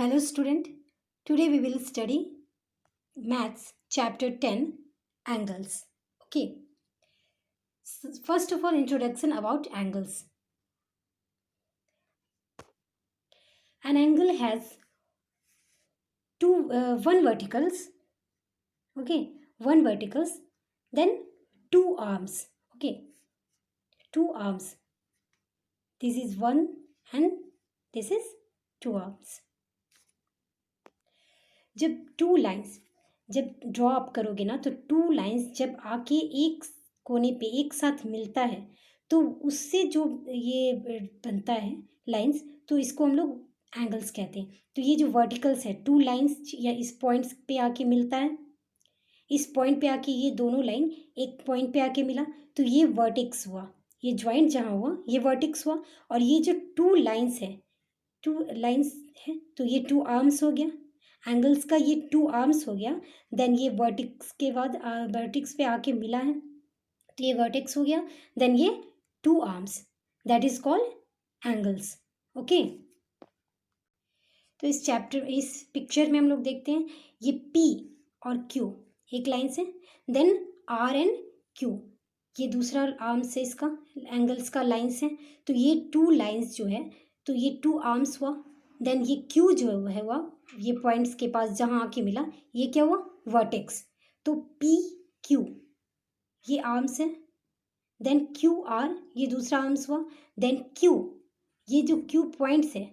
Hello student, today we will study Maths chapter 10 angles. Okay, first of all introduction about angles. An angle has one verticals, okay, one verticals, then two arms, okay, two arms. This is one and this is two arms. जब two lines जब draw up करोगे ना तो two lines जब आके एक कोने पे एक साथ मिलता है तो उससे जो ये बनता है लाइंस, तो इसको हम लोग एंगल्स कहते हैं। तो ये जो वर्टिकल्स है टू लाइंस या इस पॉइंट्स पे आके मिलता है, इस पॉइंट पे आके ये दोनों लाइन एक पॉइंट पे आके मिला तो ये वर्टेक्स हुआ, ये ज्वाइंट जहाँ हुआ ये वर्टेक्स हुआ। और ये जो टू लाइंस है तो ये टू आर्म्स हो गया, एंगल्स का ये टू आर्म्स हो गया। देन ये वर्टिक्स के बाद वर्टिक्स पे आके मिला है तो ये वर्टेक्स हो गया। देन ये two arms, that is called angles. Okay, तो इस पिक्चर में हम लोग देखते हैं ये P और Q एक लाइन से, देन R एंड Q ये दूसरा आर्म्स है इसका, एंगल्स का लाइन्स है। तो ये टू लाइन्स जो है तो ये टू आर्म्स हुआ। देन ये Q जो है हुआ ये पॉइंट्स के पास जहाँ आके मिला, ये क्या हुआ वर्टेक्स। तो P Q ये आर्म्स है, देन Q R ये दूसरा आर्म्स हुआ, देन Q ये जो Q पॉइंट्स है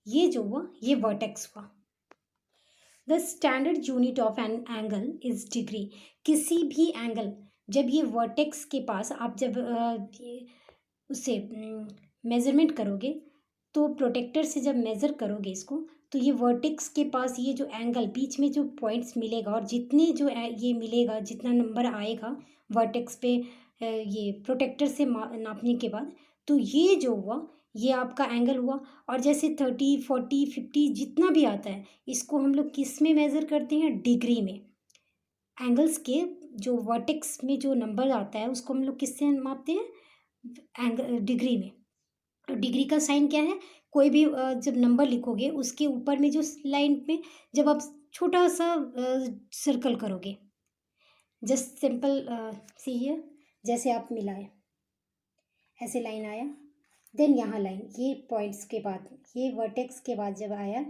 ये जो हुआ ये वर्टेक्स हुआ। The standard unit of an angle is degree. किसी भी एंगल जब ये वर्टेक्स के पास आप जब उससे मेज़रमेंट करोगे तो प्रोटेक्टर से जब मेज़र करोगे इसको तो ये वर्टेक्स के पास ये जो एंगल बीच में जो पॉइंट्स मिलेगा और जितने जो ये मिलेगा जितना नंबर आएगा वर्टेक्स पे ये प्रोटेक्टर से नापने के बाद, तो ये जो हुआ ये आपका एंगल हुआ। और जैसे 30, 40, 50 जितना भी आता है इसको हम लोग किस में मेज़र करते हैं, डिग्री में। एंगल्स के जो वर्टेक्स में जो नंबर आता है उसको हम लोग किससे मापते हैं, एंगल डिग्री में। तो डिग्री का साइन क्या है, कोई भी जब नंबर लिखोगे उसके ऊपर में जो लाइन में जब आप छोटा सा सर्कल करोगे, जस्ट सिंपल सी हियर, जैसे आप मिलाए ऐसे लाइन आया, देन यहाँ लाइन ये पॉइंट्स के बाद ये वर्टेक्स के बाद जब आया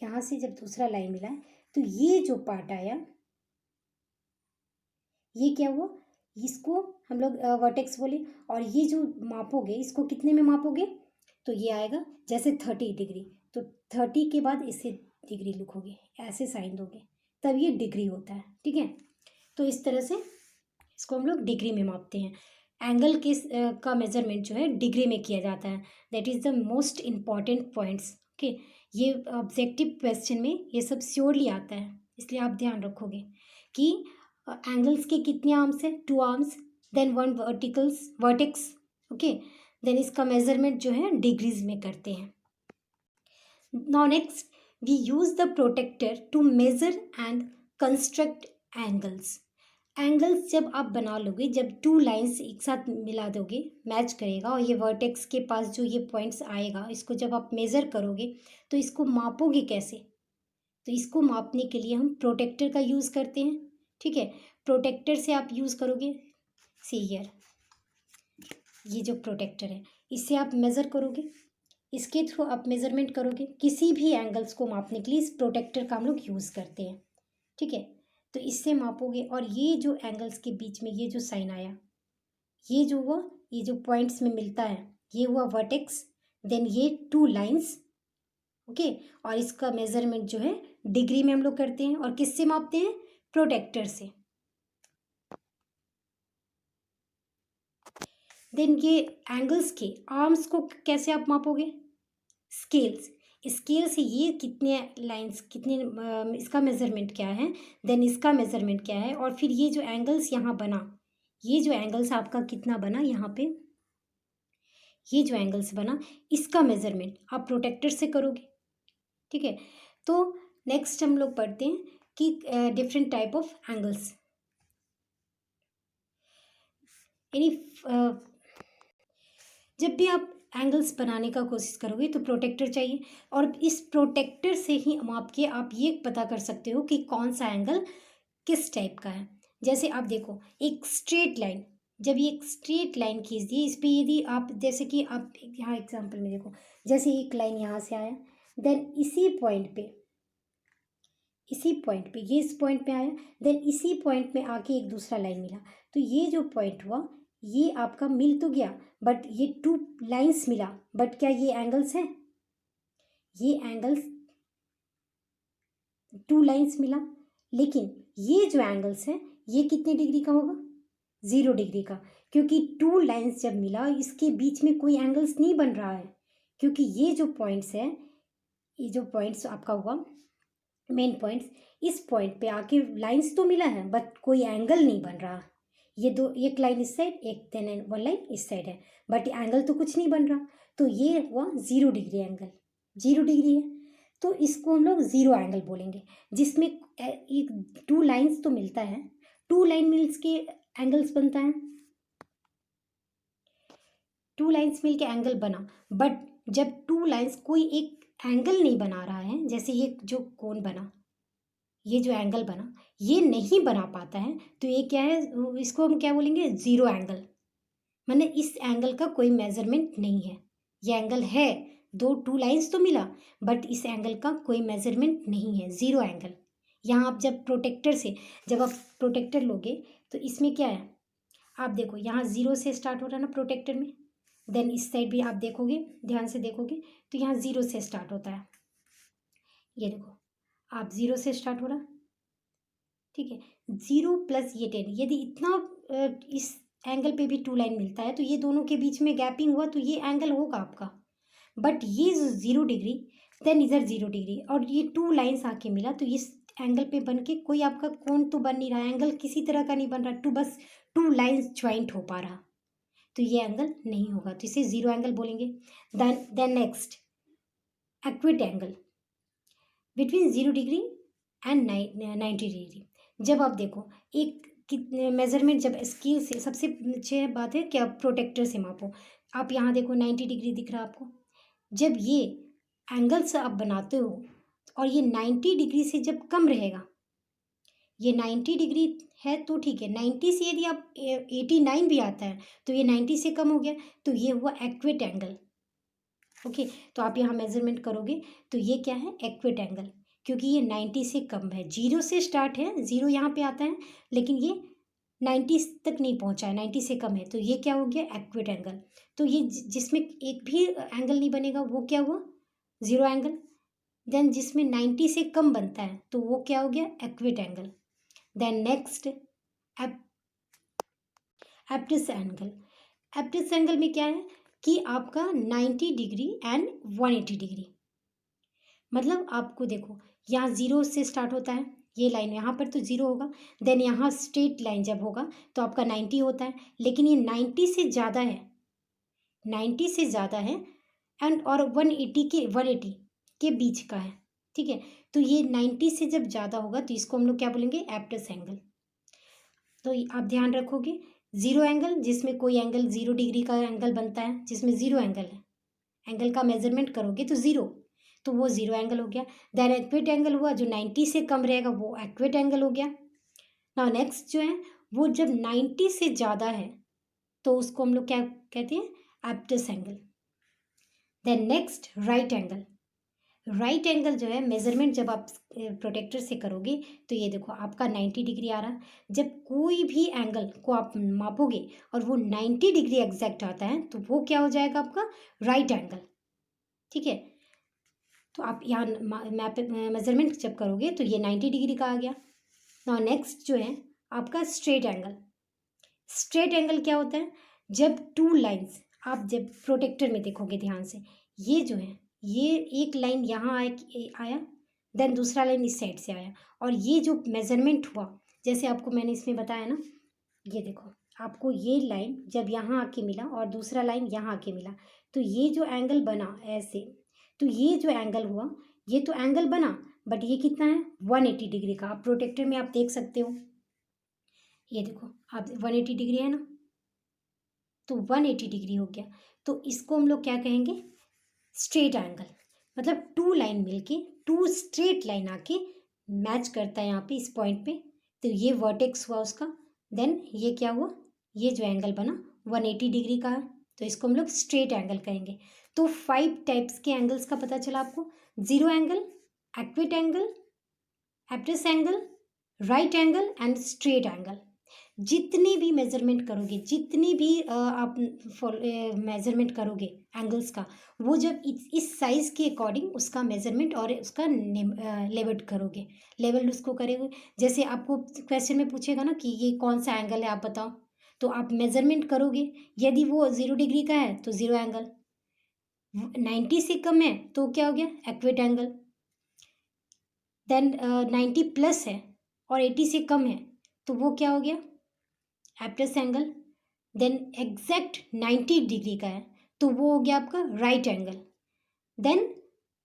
यहाँ से जब दूसरा लाइन मिला तो ये जो पार्ट आया ये क्या हुआ, इसको हम लोग वर्टेक्स बोले। और ये जो मापोगे इसको कितने में मापोगे, तो ये आएगा जैसे 30 डिग्री, तो 30 के बाद इसे डिग्री लिखोगे, ऐसे साइन दोगे तब ये डिग्री होता है। ठीक है, तो इस तरह से इसको हम लोग डिग्री में मापते हैं। एंगल के का मेजरमेंट जो है डिग्री में किया जाता है, that is the most important points. Okay, ये ऑब्जेक्टिव क्वेश्चन में ये सब श्योरली आता है, इसलिए आप ध्यान रखोगे कि एंगल्स के कितने आर्म्स है, two arms, then one vertex. Okay, then इसका मेजरमेंट जो है डिग्रीज में करते हैं। Now next we use the protractor to measure and construct angles. Angles जब आप बना लोगे, जब टू लाइंस एक साथ मिला दोगे मैच करेगा और ये वर्टेक्स के पास जो ये पॉइंट्स आएगा इसको जब आप मेज़र करोगे तो इसको मापोगे कैसे, तो इसको मापने के लिए हम प्रोटेक्टर का यूज़ करते हैं। ठीक है, प्रोटेक्टर से आप यूज़ करोगे, सी हियर ये जो प्रोटेक्टर है इससे आप मेज़र करोगे, इसके थ्रू आप मेज़रमेंट करोगे। किसी भी एंगल्स को मापने के लिए इस प्रोटेक्टर का हम लोग यूज़ करते हैं। ठीक है, तो इससे मापोगे और ये जो एंगल्स के बीच में ये जो साइन आया ये जो हुआ ये जो पॉइंट्स में मिलता है ये हुआ वर्टेक्स, देन ये टू लाइंस। ओके, और इसका मेजरमेंट जो है डिग्री में हम लोग करते हैं और किससे मापते हैं, प्रोटेक्टर से। देन ये एंगल्स के आर्म्स को कैसे आप मापोगे, स्केल्स, स्केल से ये कितने लाइंस कितने इसका मेजरमेंट क्या है, देन इसका मेजरमेंट क्या है, और फिर ये जो एंगल्स यहाँ बना, ये जो एंगल्स आपका कितना बना यहाँ पे, ये जो एंगल्स बना इसका मेजरमेंट आप प्रोटेक्टर से करोगे। ठीक है, तो नेक्स्ट हम लोग पढ़ते हैं कि डिफरेंट टाइप ऑफ एंगल्स। यानी जब भी आप एंगल्स बनाने का कोशिश करोगे तो प्रोटेक्टर चाहिए, और इस प्रोटेक्टर से ही माप के आप ये पता कर सकते हो कि कौन सा एंगल किस टाइप का है। जैसे आप देखो एक स्ट्रेट लाइन, जब ये एक स्ट्रेट लाइन खींच दी, इस पे यदि आप जैसे कि आप यहाँ एग्जांपल में देखो, जैसे एक लाइन यहाँ से आया, देन ये इस पॉइंट पे आया, देन इसी पॉइंट में आके एक दूसरा लाइन मिला, तो ये जो पॉइंट हुआ ये आपका मिल तो गया, बट ये टू लाइंस मिला, बट क्या ये एंगल्स हैं? ये एंगल्स टू लाइंस मिला, लेकिन ये जो एंगल्स है ये कितने डिग्री का होगा? 0 डिग्री का, क्योंकि टू लाइंस जब मिला इसके बीच में कोई एंगल्स नहीं बन रहा है, क्योंकि ये जो पॉइंट्स है, ये जो पॉइंट्स आपका हुआ मेन पॉइंट्स, इस पॉइंट पे आके लाइंस तो मिला है बट कोई एंगल नहीं बन रहा। ये दो, एक लाइन इस साइड, एक देन वन लाइन इस साइड है, बट एंगल तो कुछ नहीं बन रहा, तो ये हुआ 0 डिग्री एंगल, 0 डिग्री है, तो इसको हम लोग 0 एंगल बोलेंगे, जिसमें एक टू लाइंस तो मिलता है, टू लाइन मिल्स के एंगल्स बनता है, टू लाइंस मिल के एंगल बना, बट जब टू लाइंस कोई एक एंगल नहीं बना रहा है, जैसे ये जो कोण बना, ये जो एंगल बना ये नहीं बना पाता है, तो ये क्या है, इसको हम क्या बोलेंगे? 0 एंगल, माने इस एंगल का कोई मेजरमेंट नहीं है, ये एंगल है, दो टू लाइंस तो मिला, बट इस एंगल का कोई मेजरमेंट नहीं है, 0 एंगल। यहाँ आप जब प्रोटेक्टर से, जब आप प्रोटेक्टर लोगे तो इसमें क्या है, आप देखो यहाँ 0 से स्टार्ट हो रहा है ना प्रोटेक्टर में, देन इस साइड भी आप देखोगे, ध्यान से देखोगे तो यहाँ 0 से स्टार्ट होता है, ये देखो आप 0 से स्टार्ट हो रहा, ठीक है, 0 प्लस ये 10, यदि इतना इस एंगल पे भी टू लाइन मिलता है तो ये दोनों के बीच में गैपिंग हुआ तो ये एंगल होगा आपका, बट ये जो 0 डिग्री, देन इधर 0 डिग्री, और ये टू लाइन्स आके मिला, तो इस एंगल पे बन के कोई आपका कोण तो बन नहीं रहा, एंगल किसी तरह का नहीं बन रहा, बस टू लाइन्स ज्वाइंट हो पा रहा, तो ये एंगल नहीं होगा, तो इसे 0 एंगल बोलेंगे। Then next acute angle between 0 degree and 90 degree. जब आप देखो एक मेजरमेंट जब स्केल से, सबसे अच्छी बात है कि आप प्रोटेक्टर से मापो, आप यहाँ देखो 90 डिग्री दिख रहा है आपको, जब ये एंगल्स आप बनाते हो और ये 90 डिग्री से जब कम रहेगा, ये 90 डिग्री है तो ठीक है, 90 से यदि आप 89 भी आता है तो ये 90 से कम हो गया, तो ये हुआ एक्विट एंगल। ओके, तो आप यहाँ मेजरमेंट करोगे तो ये क्या है? एक्विट एंगल, क्योंकि ये 90 से कम है, 0 से स्टार्ट है, 0 यहाँ पे आता है, लेकिन ये 90 तक नहीं पहुँचा है, 90 से कम है, तो ये क्या हो गया? Acute angle. तो ये जिसमें एक भी एंगल नहीं बनेगा वो क्या हुआ? 0 एंगल। देन जिसमें 90 से कम बनता है तो वो क्या हो गया? Acute angle. Then next obtuse angle. Obtuse angle में क्या है कि आपका 90 डिग्री एंड 180 डिग्री, मतलब आपको देखो यहाँ 0 से स्टार्ट होता है, ये लाइन यहाँ पर तो 0 होगा, देन यहाँ स्ट्रेट लाइन जब होगा तो आपका 90 होता है, लेकिन ये 90 से ज़्यादा है, 90 से ज़्यादा है एंड और 180 के बीच का है, ठीक है, तो ये 90 से जब ज़्यादा होगा तो इसको हम लोग क्या बोलेंगे? एप्टिस एंगल। तो आप ध्यान रखोगे 0 एंगल, जिसमें कोई एंगल 0 डिग्री का एंगल बनता है, जिसमें 0 एंगल है, एंगल का मेजरमेंट करोगे तो 0, तो वो 0 एंगल हो गया। देन एक्विट एंगल हुआ, जो 90 से कम रहेगा वो एक्विट एंगल हो गया। नाउ नेक्स्ट जो है वो जब 90 से ज़्यादा है तो उसको हम लोग क्या कहते हैं? Obtuse angle. Then next right angle. Right angle जो है मेजरमेंट जब आप प्रोटेक्टर से करोगे तो ये देखो आपका 90 डिग्री आ रहा, जब कोई भी एंगल को आप मापोगे और वो 90 डिग्री एग्जैक्ट आता है तो वो क्या हो जाएगा? आपका राइट एंगल, ठीक है। तो आप यहाँ मेजरमेंट जब करोगे तो ये 90 डिग्री का आ गया। नाउ नेक्स्ट जो है आपका स्ट्रेट एंगल। स्ट्रेट एंगल क्या होता है? जब टू लाइंस, आप जब प्रोटेक्टर में देखोगे ध्यान से, ये जो है ये एक लाइन यहाँ आया, देन दूसरा लाइन इस साइड से आया, और ये जो मेजरमेंट हुआ, जैसे आपको मैंने इसमें बताया ना, ये देखो आपको ये लाइन जब यहाँ आके मिला और दूसरा लाइन यहाँ आके मिला, तो ये जो एंगल बना ऐसे, तो ये जो एंगल हुआ ये तो एंगल बना, बट ये कितना है? 180 डिग्री का। आप प्रोटेक्टर में आप देख सकते हो, ये देखो आप 180 डिग्री है ना, तो 180 डिग्री हो गया। तो इसको हम लोग क्या कहेंगे, स्ट्रेट एंगल। मतलब टू लाइन मिलके, टू स्ट्रेट लाइन आके मैच करता है यहाँ पे इस पॉइंट पे, तो ये वर्टेक्स हुआ उसका। देन ये क्या हुआ, ये जो एंगल बना 180 डिग्री का है, तो इसको हम लोग स्ट्रेट एंगल कहेंगे। तो 5 टाइप्स के एंगल्स का पता चला आपको, zero angle, acute angle, obtuse angle, right angle and straight angle. जितनी भी मेजरमेंट करोगे, जितनी भी आप मेजरमेंट करोगे एंगल्स का, वो जब इस साइज के अकॉर्डिंग उसका मेजरमेंट और उसका लेवल करोगे, लेवल उसको करेंगे। जैसे आपको क्वेश्चन में पूछेगा ना कि ये कौन सा एंगल है आप बताओ, तो आप मेजरमेंट करोगे, यदि वो 0 डिग्री का है तो 0 एंगल, 90 से कम है तो क्या हो गया, एक्विट एंगल। देन 90 प्लस है और 80 से कम है तो वो क्या हो गया, एब्टस एंगल। देन एग्जैक्ट 90 डिग्री का है तो वो हो गया आपका राइट एंगल। देन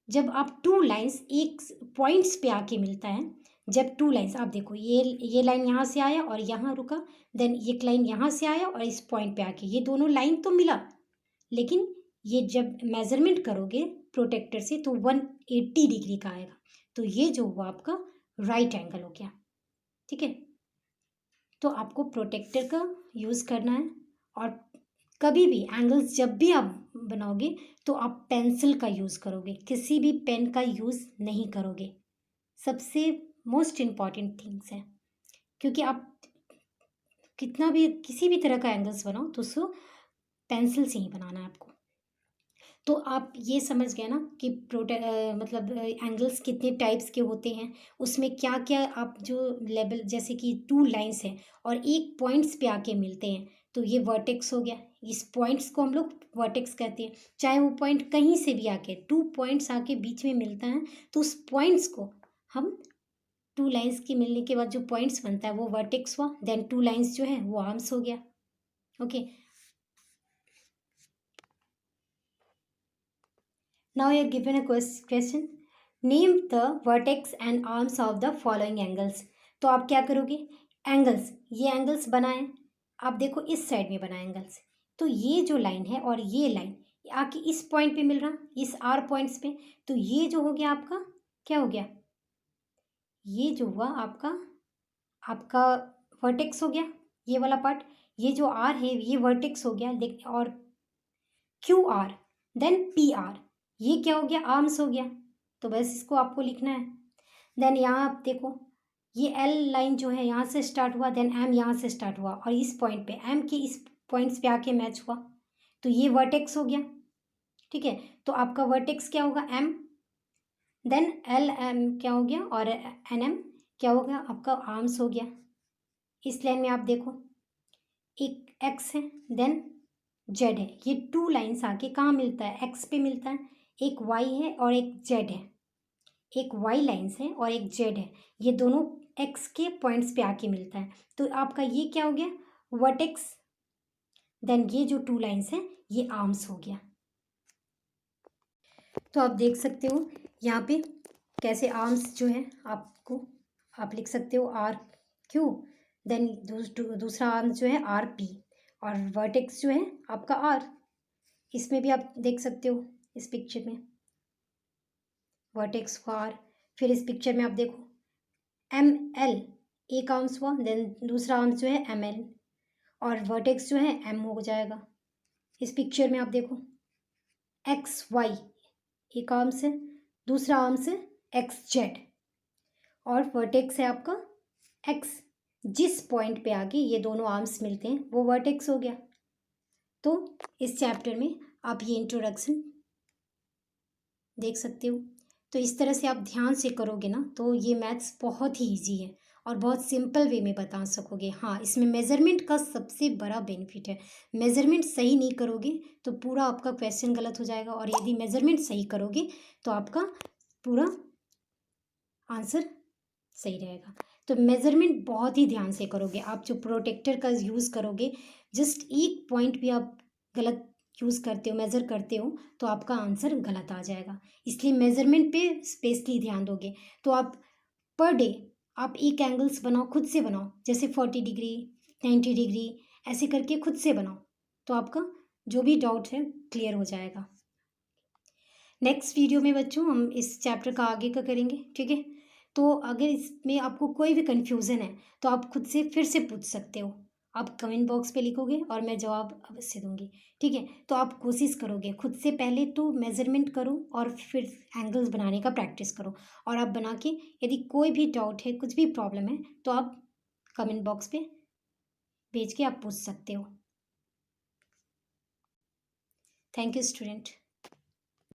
जब आप टू लाइंस एक पॉइंट्स पे आके मिलता है, जब टू लाइंस आप देखो, ये लाइन यहाँ से आया और यहाँ रुका, देन एक लाइन यहाँ से आया और इस पॉइंट पे आके, ये दोनों लाइन तो मिला, लेकिन ये जब मेजरमेंट करोगे प्रोटेक्टर से तो 180 डिग्री का आएगा, तो ये जो हुआ आपका राइट एंगल हो गया। ठीक है, तो आपको प्रोटेक्टर का यूज़ करना है। और कभी भी एंगल्स जब भी आप बनाओगे तो आप पेंसिल का यूज़ करोगे, किसी भी पेन का यूज़ नहीं करोगे। सबसे मोस्ट इम्पॉर्टेंट थिंग्स है, क्योंकि आप कितना भी किसी भी तरह का एंगल्स बनाओ तो उसको पेंसिल से ही बनाना है आपको। तो आप ये समझ गए ना कि मतलब एंगल्स कितने टाइप्स के होते हैं, उसमें क्या क्या आप जो लेवल, जैसे कि टू लाइंस हैं और एक पॉइंट्स पे आके मिलते हैं तो ये वर्टेक्स हो गया। इस पॉइंट्स को हम लोग वर्टेक्स कहते हैं। चाहे वो पॉइंट कहीं से भी आके, टू पॉइंट्स आके बीच में मिलता है तो उस पॉइंट्स को हम, टू लाइंस के मिलने के बाद जो पॉइंट्स बनता है वो वर्टेक्स हुआ। देन टू लाइंस जो है वो आर्म्स हो गया। Okay, now you are given a question, name the vertex and arms of the following angles। तो आप क्या करोगे, एंगल्स, ये एंगल्स बनाएं, आप देखो इस साइड में बना एंगल्स, तो ये जो लाइन है और ये लाइन आके इस पॉइंट पे मिल रहा, इस आर पॉइंट्स पे, तो ये जो हो गया आपका क्या हो गया, ये जो हुआ आपका आपका वर्टेक्स हो गया, ये वाला पार्ट। ये जो आर है ये वर्टेक्स हो गया, देख, और Q R, then P R, ये क्या हो गया, आर्म्स हो गया। तो बस इसको आपको लिखना है। देन यहाँ आप देखो, ये एल लाइन जो है यहाँ से स्टार्ट हुआ, देन एम यहाँ से स्टार्ट हुआ और इस पॉइंट पे, एम के इस पॉइंट्स पे आके मैच हुआ, तो ये वर्टेक्स हो गया। ठीक है, तो आपका वर्टेक्स क्या होगा, एम। देन एल एम क्या हो गया और एन एम क्या हो गया, आपका आर्म्स हो गया। इस लाइन में आप देखो, एक एक्स है देन जेड है, ये टू लाइन्स आके कहाँ मिलता है, एक्स पे मिलता है। एक वाई है और एक जेड है, एक वाई लाइन्स है और एक जेड है, ये दोनों एक्स के पॉइंट्स पे आके मिलता है, तो आपका ये क्या हो गया, वर्टेक्स। देन ये जो टू लाइन्स हैं ये आर्म्स हो गया। तो आप देख सकते हो यहाँ पे कैसे आर्म्स जो है आपको, आप लिख सकते हो आर क्यू, देन दूसरा आर्म्स जो है आर पी, और वर्टेक्स जो है आपका आर। इसमें भी आप देख सकते हो इस पिक्चर में वर्टेक्स को आर। फिर इस पिक्चर में आप देखो एम एल, एक आर्म्स हुआ, देन दूसरा आर्म्स जो है एम एल, और वर्टेक्स जो है एम हो जाएगा। इस पिक्चर में आप देखो एक्स वाई, एक आर्म्स है, दूसरा आर्म्स है एक्स जेड, और वर्टेक्स है आपका एक्स। जिस पॉइंट पे आगे ये दोनों आर्म्स मिलते हैं वो वर्टेक्स हो गया। तो इस चैप्टर में आप ये इंट्रोडक्शन देख सकते हो। तो इस तरह से आप ध्यान से करोगे ना तो ये मैथ्स बहुत ही इजी है और बहुत सिंपल वे में बता सकोगे। हाँ, इसमें मेज़रमेंट का सबसे बड़ा बेनिफिट है। मेज़रमेंट सही नहीं करोगे तो पूरा आपका क्वेश्चन गलत हो जाएगा, और यदि मेज़रमेंट सही करोगे तो आपका पूरा आंसर सही रहेगा। तो मेज़रमेंट बहुत ही ध्यान से करोगे। आप जो प्रोटेक्टर का यूज़ करोगे, जस्ट एक पॉइंट भी आप गलत यूज़ करते हो, मेज़र करते हो, तो आपका आंसर गलत आ जाएगा। इसलिए मेज़रमेंट पे स्पेशली ध्यान दोगे। तो आप पर डे आप एक एंगल्स बनाओ, खुद से बनाओ, जैसे 40 डिग्री, 90 डिग्री, ऐसे करके खुद से बनाओ। तो आपका जो भी डाउट है क्लियर हो जाएगा। नेक्स्ट वीडियो में बच्चों हम इस चैप्टर का आगे का करेंगे, ठीक है। तो अगर इसमें आपको कोई भी कन्फ्यूज़न है तो आप खुद से फिर से पूछ सकते हो। आप कमेंट बॉक्स पे लिखोगे और मैं जवाब अवश्य दूंगी, ठीक है। तो आप कोशिश करोगे खुद से, पहले तो मेज़रमेंट करो और फिर एंगल्स बनाने का प्रैक्टिस करो। और आप बना के यदि कोई भी डाउट है, कुछ भी प्रॉब्लम है, तो आप कमेंट बॉक्स पे भेज के आप पूछ सकते हो। Thank you student.